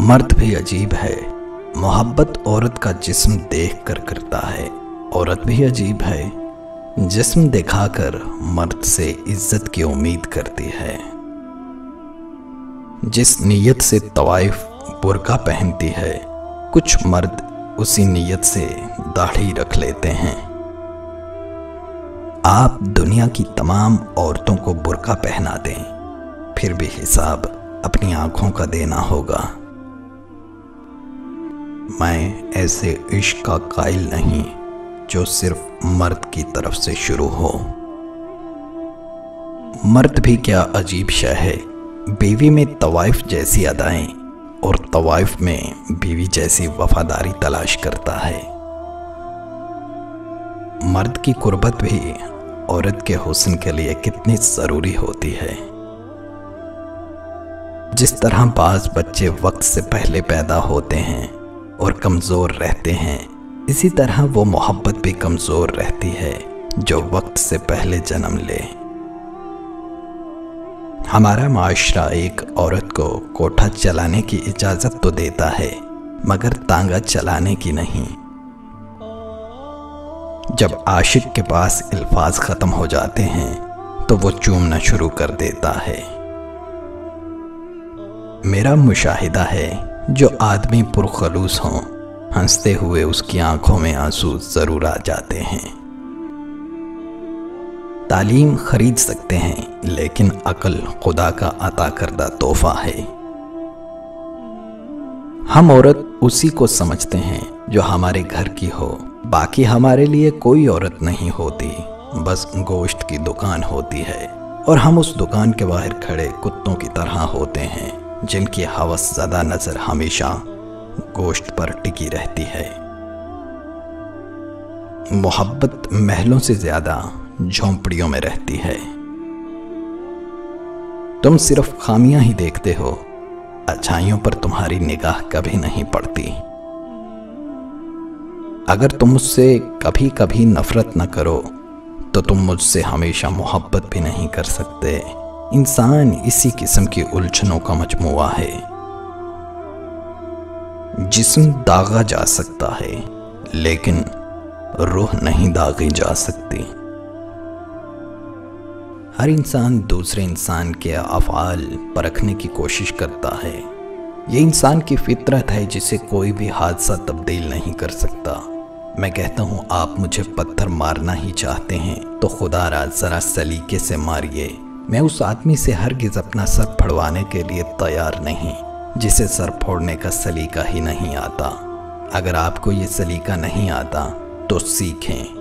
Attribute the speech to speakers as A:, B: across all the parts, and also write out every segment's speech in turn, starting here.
A: मर्द भी अजीब है, मोहब्बत औरत का जिस्म देख कर करता है। औरत भी अजीब है, जिस्म दिखाकर मर्द से इज्जत की उम्मीद करती है। जिस नीयत से तवाइफ बुर्का पहनती है, कुछ मर्द उसी नीयत से दाढ़ी रख लेते हैं। आप दुनिया की तमाम औरतों को बुर्का पहना दें, फिर भी हिसाब अपनी आंखों का देना होगा। मैं ऐसे इश्क का कायल नहीं जो सिर्फ मर्द की तरफ से शुरू हो। मर्द भी क्या अजीब शय है, बीवी में तवाइफ जैसी अदाएं और तवाइफ में बीवी जैसी वफादारी तलाश करता है। मर्द की कुर्बत भी औरत के हुस्न के लिए कितनी जरूरी होती है। जिस तरह बाज बच्चे वक्त से पहले पैदा होते हैं और कमज़ोर रहते हैं, इसी तरह वो मोहब्बत भी कमज़ोर रहती है जो वक्त से पहले जन्म ले। हमारा माशरा एक औरत को कोठा चलाने की इजाज़त तो देता है, मगर तांगा चलाने की नहीं। जब आशिक के पास अल्फाज ख़त्म हो जाते हैं तो वो चूमना शुरू कर देता है। मेरा मुशाहिदा है, जो आदमी पुरखलूस हों, हंसते हुए उसकी आंखों में आंसू जरूर आ जाते हैं। तालीम खरीद सकते हैं, लेकिन अक्ल खुदा का अता करदा तोहफा है। हम औरत उसी को समझते हैं जो हमारे घर की हो, बाकी हमारे लिए कोई औरत नहीं होती, बस गोश्त की दुकान होती है और हम उस दुकान के बाहर खड़े कुत्तों की तरह होते हैं जिनकी हवस ज़्यादा नज़र हमेशा गोश्त पर टिकी रहती है। मोहब्बत महलों से ज़्यादा झोंपड़ियों में रहती है। तुम सिर्फ खामियां ही देखते हो, अच्छाइयों पर तुम्हारी निगाह कभी नहीं पड़ती। अगर तुम मुझसे कभी कभी नफरत न करो तो तुम मुझसे हमेशा मोहब्बत भी नहीं कर सकते। इंसान इसी किस्म की उलझनों का मजमुआ है। जिस्म दागा जा सकता है, लेकिन रूह नहीं दागी जा सकती। हर इंसान दूसरे इंसान के अफ़आल परखने की कोशिश करता है। ये इंसान की फितरत है जिसे कोई भी हादसा तब्दील नहीं कर सकता। मैं कहता हूँ, आप मुझे पत्थर मारना ही चाहते हैं तो खुदारा ज़रा सलीके से मारिए। मैं उस आदमी से हरगिज़ अपना सर फड़वाने के लिए तैयार नहीं जिसे सर फोड़ने का सलीका ही नहीं आता। अगर आपको ये सलीका नहीं आता तो सीखें।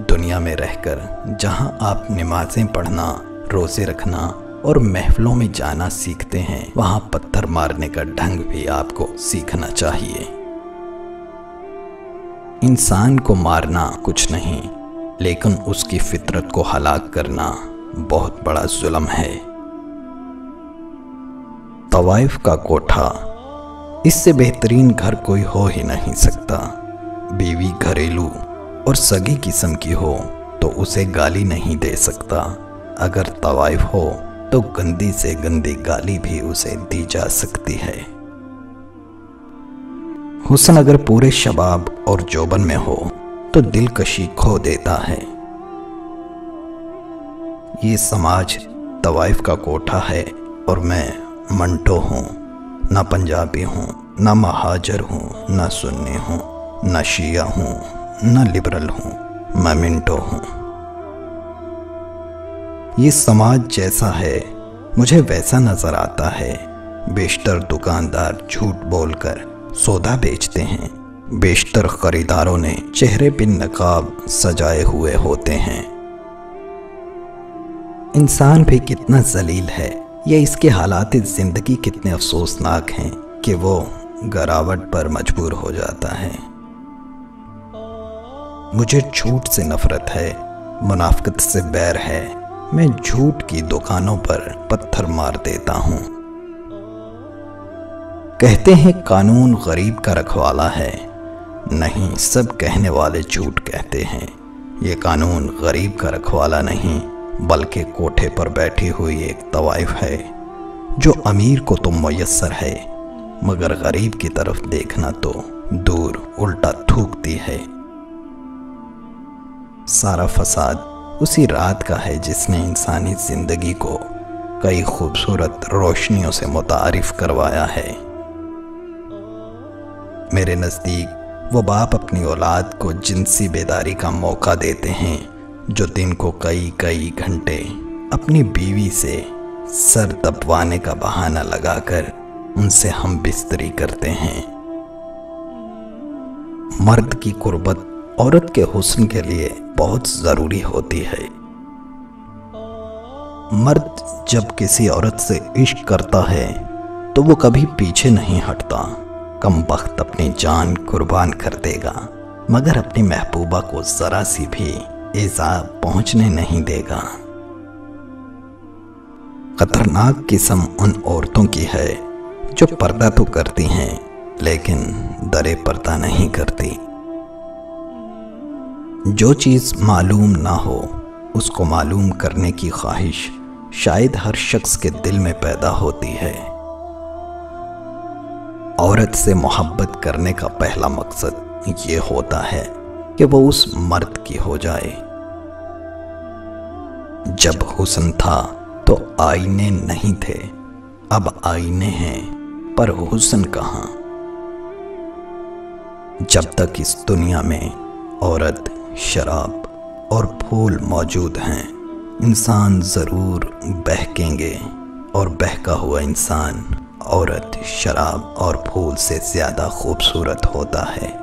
A: दुनिया में रहकर जहां आप नमाज़ें पढ़ना, रोज़े रखना और महफिलों में जाना सीखते हैं, वहां पत्थर मारने का ढंग भी आपको सीखना चाहिए। इंसान को मारना कुछ नहीं, लेकिन उसकी फितरत को हलाक करना बहुत बड़ा जुल्म है। तवाइफ का कोठा, इससे बेहतरीन घर कोई हो ही नहीं सकता। बीवी घरेलू और सगी किस्म की हो तो उसे गाली नहीं दे सकता। अगर तवाइफ हो तो गंदी से गंदी गाली भी उसे दी जा सकती है। हुस्न अगर पूरे शबाब और जोबन में हो तो दिलकशी खो देता है। ये समाज तवाइफ का कोठा है और मैं मंटो हूँ। ना पंजाबी हूँ, ना महाजर हूँ, ना सुन्नी हूँ, ना शिया हूँ, ना लिबरल हूँ, मैं मिंटो हूँ। ये समाज जैसा है मुझे वैसा नजर आता है। बेशतर दुकानदार झूठ बोलकर सौदा बेचते हैं। बेशतर खरीदारों ने चेहरे पे नकाब सजाए हुए होते हैं। इंसान भी कितना जलील है, या इसके हालात ज़िंदगी कितने अफसोसनाक हैं कि वो गिरावट पर मजबूर हो जाता है। मुझे झूठ से नफरत है, मुनाफिकत से बैर है। मैं झूठ की दुकानों पर पत्थर मार देता हूँ। कहते हैं कानून गरीब का रखवाला है। नहीं, सब कहने वाले झूठ कहते हैं। ये कानून गरीब का रखवाला नहीं, बल्कि कोठे पर बैठी हुई एक तवाइफ है। जो अमीर को तो मुयस्सर है, मगर गरीब की तरफ देखना तो दूर उल्टा थूकती है। सारा फसाद उसी रात का है जिसने इंसानी जिंदगी को कई खूबसूरत रोशनियों से मुतारिफ करवाया है। मेरे नज़दीक वो बाप अपनी औलाद को जिनसी बेदारी का मौका देते हैं जो दिन को कई कई घंटे अपनी बीवी से सर दबवाने का बहाना लगाकर उनसे हम बिस्तरी करते हैं। मर्द की कुर्बत औरत के हुस्न के लिए बहुत ज़रूरी होती है। मर्द जब किसी औरत से इश्क करता है तो वो कभी पीछे नहीं हटता। कमबख्त अपनी जान कुर्बान कर देगा मगर अपनी महबूबा को ज़रा सी भी ईज़ा पहुंचने नहीं देगा। खतरनाक किस्म उन औरतों की है जो पर्दा तो करती हैं लेकिन दरे पर्दा नहीं करती। जो चीज़ मालूम ना हो उसको मालूम करने की ख्वाहिश शायद हर शख्स के दिल में पैदा होती है। औरत से मोहब्बत करने का पहला मकसद ये होता है कि वो उस मर्द की हो जाए। जब हुस्न था तो आईने नहीं थे, अब आईने हैं पर हुस्न कहाँ। जब तक इस दुनिया में औरत, शराब और फूल मौजूद हैं, इंसान ज़रूर बहकेंगे और बहका हुआ इंसान औरत, शराब और फूल से ज़्यादा खूबसूरत होता है।